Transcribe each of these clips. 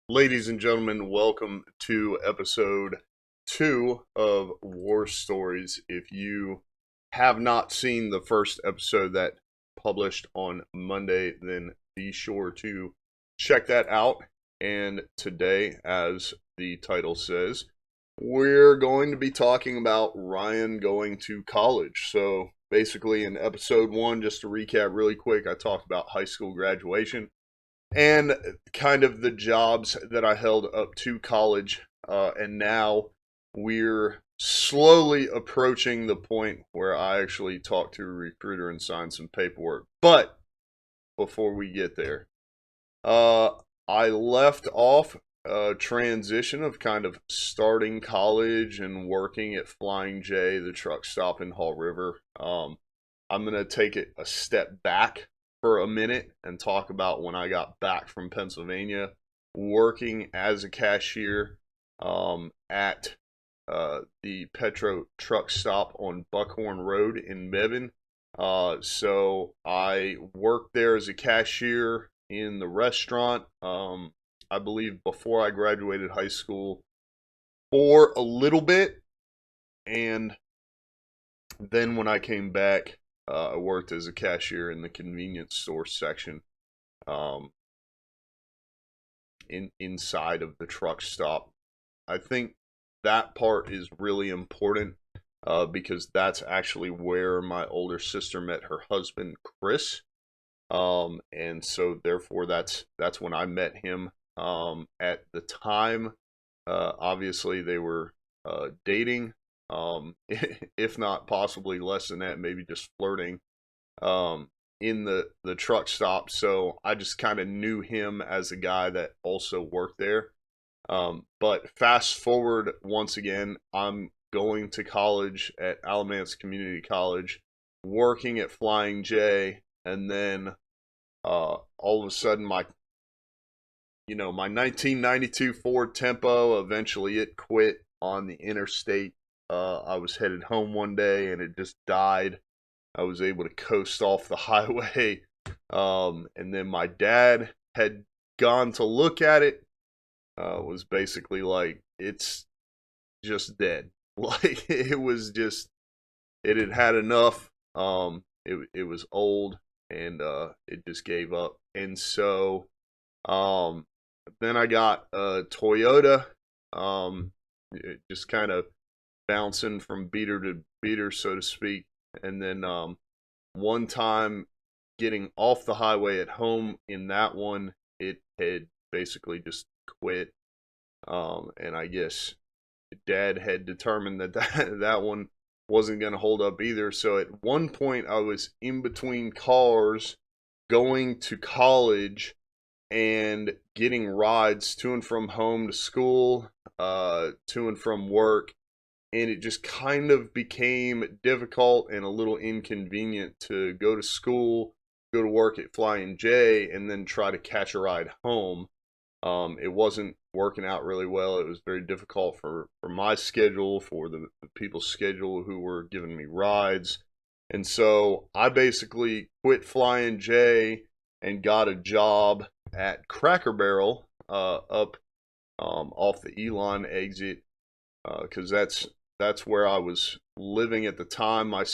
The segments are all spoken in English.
Ladies and gentlemen, welcome to episode 2 of War Stories. If you have not seen the first episode that published on Monday, then be sure to check that out. And today, as the title says, we're going to be talking about Ryan going to college. So basically, in episode 1, just to recap really quick, I talked about high school graduation and kind of the jobs that I held up to college. And now we're slowly approaching the point where I actually talk to a recruiter and sign some paperwork. But before we get there, uh, I left off a transition of kind of starting college and working at Flying J, the truck stop in Hall River. I'm going to take it a step back for a minute and talk about when I got back from Pennsylvania working as a cashier at the Petro truck stop on Buckhorn Road in Mebane. So I worked there as a cashier in the restaurant, I believe before I graduated high school for a little bit. And then when I came back, I worked as a cashier in the convenience store section, um, inside of the truck stop. I think that part is really important because that's actually where my older sister met her husband, Chris. And so therefore that's when I met him. At the time, obviously they were dating, if not possibly less than that, maybe just flirting, in the truck stop. So I just kind of knew him as a guy that also worked there. But fast forward once again, I'm going to college at Alamance Community College, working at Flying J, and then all of a sudden my 1992 Ford Tempo, eventually it quit on the interstate. I was headed home one day and it just died. I was able to coast off the highway. And then my dad had gone to look at it, was basically like, it's just dead. Like, it had had enough. It was old and it just gave up. And so, um, then I got a Toyota, just kind of bouncing from beater to beater, so to speak. And then one time getting off the highway at home in that one, it had basically just quit. And I guess Dad had determined that one wasn't going to hold up either. So at one point, I was in between cars going to college and getting rides to and from home to school, to and from work, and it just kind of became difficult and a little inconvenient to go to school, go to work at Flying J, and then try to catch a ride home. It wasn't working out really well. It was very difficult for my schedule, for the people's schedule who were giving me rides. And so I basically quit Flying J and got a job at Cracker Barrel, up off the Elon exit, because that's where I was living at the time. My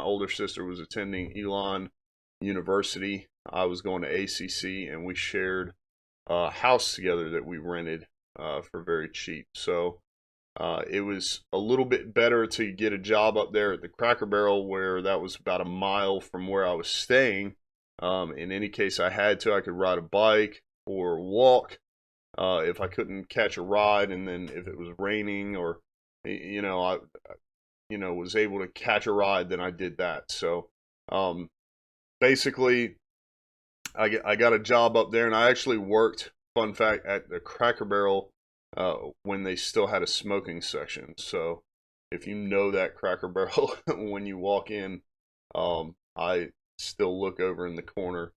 older sister was attending Elon University. I was going to ACC, and we shared a house together that we rented for very cheap. So it was a little bit better to get a job up there at the Cracker Barrel, where that was about a mile from where I was staying. In any case I had to, I could ride a bike or walk if I couldn't catch a ride, and then if it was raining or I was able to catch a ride, then I did that. So basically, I got a job up there, and I actually worked. Fun fact, at the Cracker Barrel when they still had a smoking section. So if you know that Cracker Barrel, when you walk in, I still look over in the corner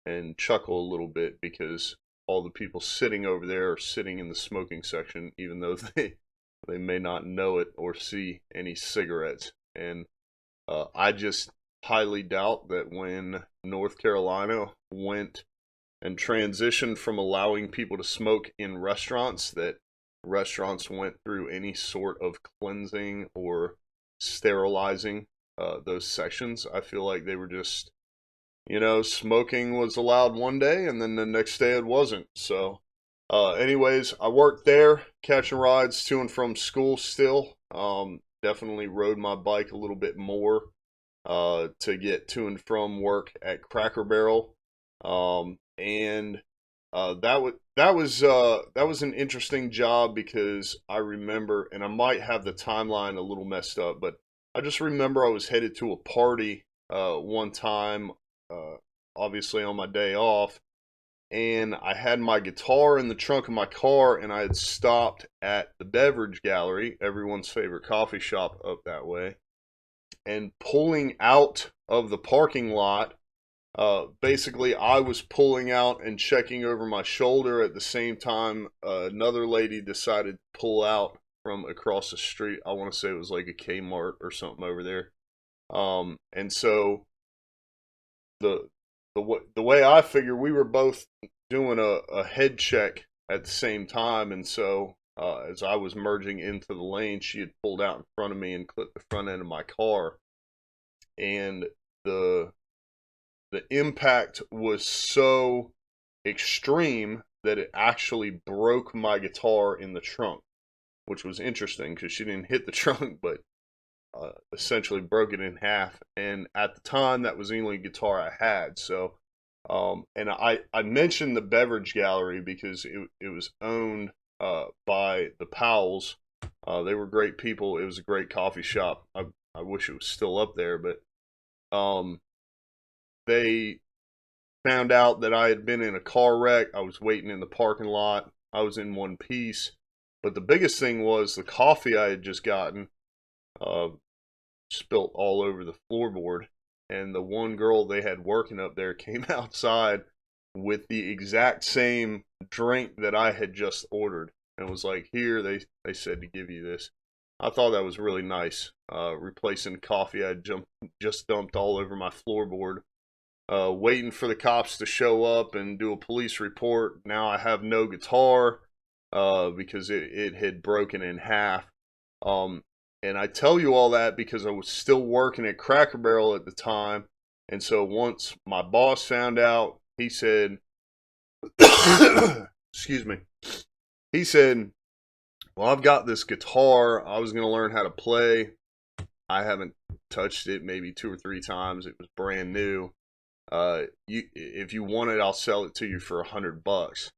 and chuckle a little bit because all the people sitting over there are sitting in the smoking section, even though they may not know it or see any cigarettes. And I just highly doubt that when North Carolina went and transitioned from allowing people to smoke in restaurants, that restaurants went through any sort of cleansing or sterilizing those sections. I feel like they were just, smoking was allowed one day and then the next day it wasn't. So, anyways, I worked there, catching rides to and from school still. Definitely rode my bike a little bit more to get to and from work at Cracker Barrel. And that was an interesting job because I remember, and I might have the timeline a little messed up, but I just remember I was headed to a party one time, obviously on my day off, and I had my guitar in the trunk of my car, and I had stopped at the Beverage Gallery, everyone's favorite coffee shop up that way, and pulling out of the parking lot. Basically, I was pulling out and checking over my shoulder at the same time. Another lady decided to pull out from across the street. I want to say it was like a Kmart or something over there. And so the way I figure, we were both doing a head check at the same time, and so as I was merging into the lane, she had pulled out in front of me and clipped the front end of my car, and the impact was so extreme that it actually broke my guitar in the trunk, which was interesting because she didn't hit the trunk, but essentially broke it in half. And at the time, that was the only guitar I had. So, and I mentioned the Beverage Gallery because it was owned by the Powells. They were great people. It was a great coffee shop. I wish it was still up there, but they found out that I had been in a car wreck. I was waiting in the parking lot. I was in one piece. But the biggest thing was the coffee I had just gotten spilt all over the floorboard. And the one girl they had working up there came outside with the exact same drink that I had just ordered. And was like, here, they said to give you this. I thought that was really nice. Replacing coffee I had just dumped all over my floorboard. Waiting for the cops to show up and do a police report. Now I have no guitar because it had broken in half. And I tell you all that because I was still working at Cracker Barrel at the time. And so once my boss found out, he said, excuse me, he said, well, I've got this guitar. I was going to learn how to play. I haven't touched it maybe 2 or 3 times. It was brand new. If you want it, I'll sell it to you for $100.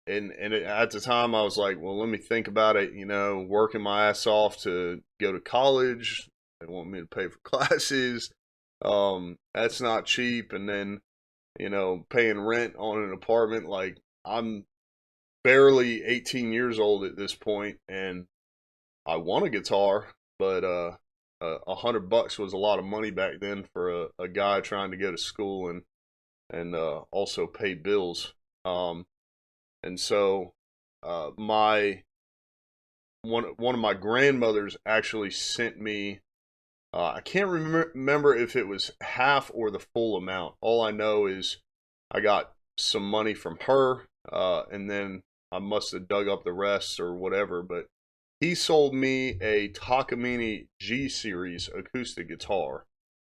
And at the time I was like, well, let me think about it. Working my ass off to go to college. They want me to pay for classes. That's not cheap. And then, paying rent on an apartment. Like, I'm barely 18 years old at this point, and I want a guitar, but $100 was a lot of money back then for a guy trying to go to school and also pay bills. And so my one of my grandmothers actually sent me. I can't remember if it was half or the full amount. All I know is I got some money from her, and then I must have dug up the rest or whatever. But he sold me a Takamine G Series acoustic guitar.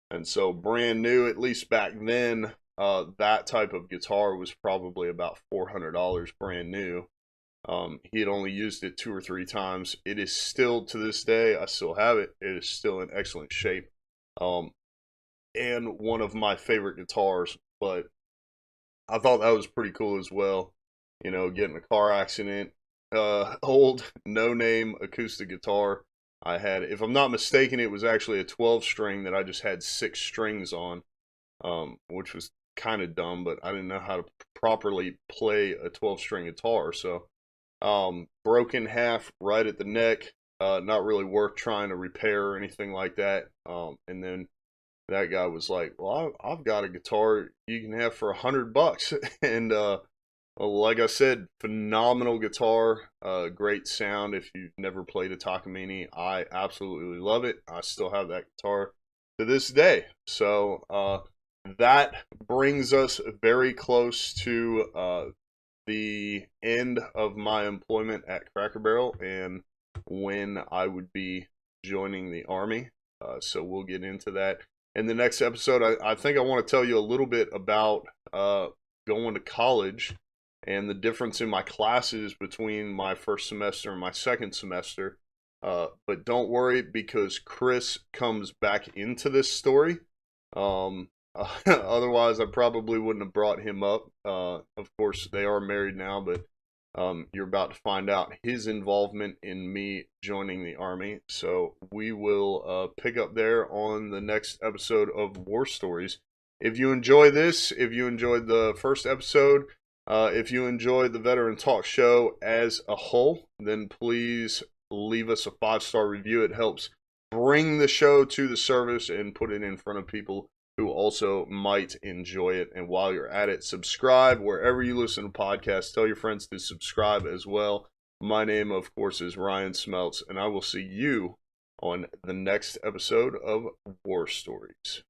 And so brand new, at least back then, that type of guitar was probably about $400 brand new. He had only used it 2 or 3 times. It is still, to this day, I still have it. It is still in excellent shape. And one of my favorite guitars. But I thought that was pretty cool as well. Getting a car accident, old no-name acoustic guitar. I had, if I'm not mistaken, it was actually a 12-string that I just had 6 strings on, which was kind of dumb, but I didn't know how to properly play a 12-string guitar. So, broken half right at the neck, not really worth trying to repair or anything like that. And then that guy was like, well, I've got a guitar you can have for $100. And, well, like I said, phenomenal guitar, great sound. If you've never played a Takamine, I absolutely love it. I still have that guitar to this day. So, that brings us very close to the end of my employment at Cracker Barrel and when I would be joining the Army. So we'll get into that. In the next episode, I think I want to tell you a little bit about going to college and the difference in my classes between my first semester and my second semester. But don't worry, because Chris comes back into this story. Um, Otherwise, I probably wouldn't have brought him up. Of course, they are married now, but you're about to find out his involvement in me joining the Army. So we will pick up there on the next episode of War Stories. If you enjoy this, if you enjoyed the first episode, if you enjoyed the Veteran Talk Show as a whole, then please leave us a 5-star review. It helps bring the show to the service and put it in front of people who also might enjoy it. And while you're at it, subscribe wherever you listen to podcasts. Tell your friends to subscribe as well. My name, of course, is Ryan Smeltz, and I will see you on the next episode of War Stories.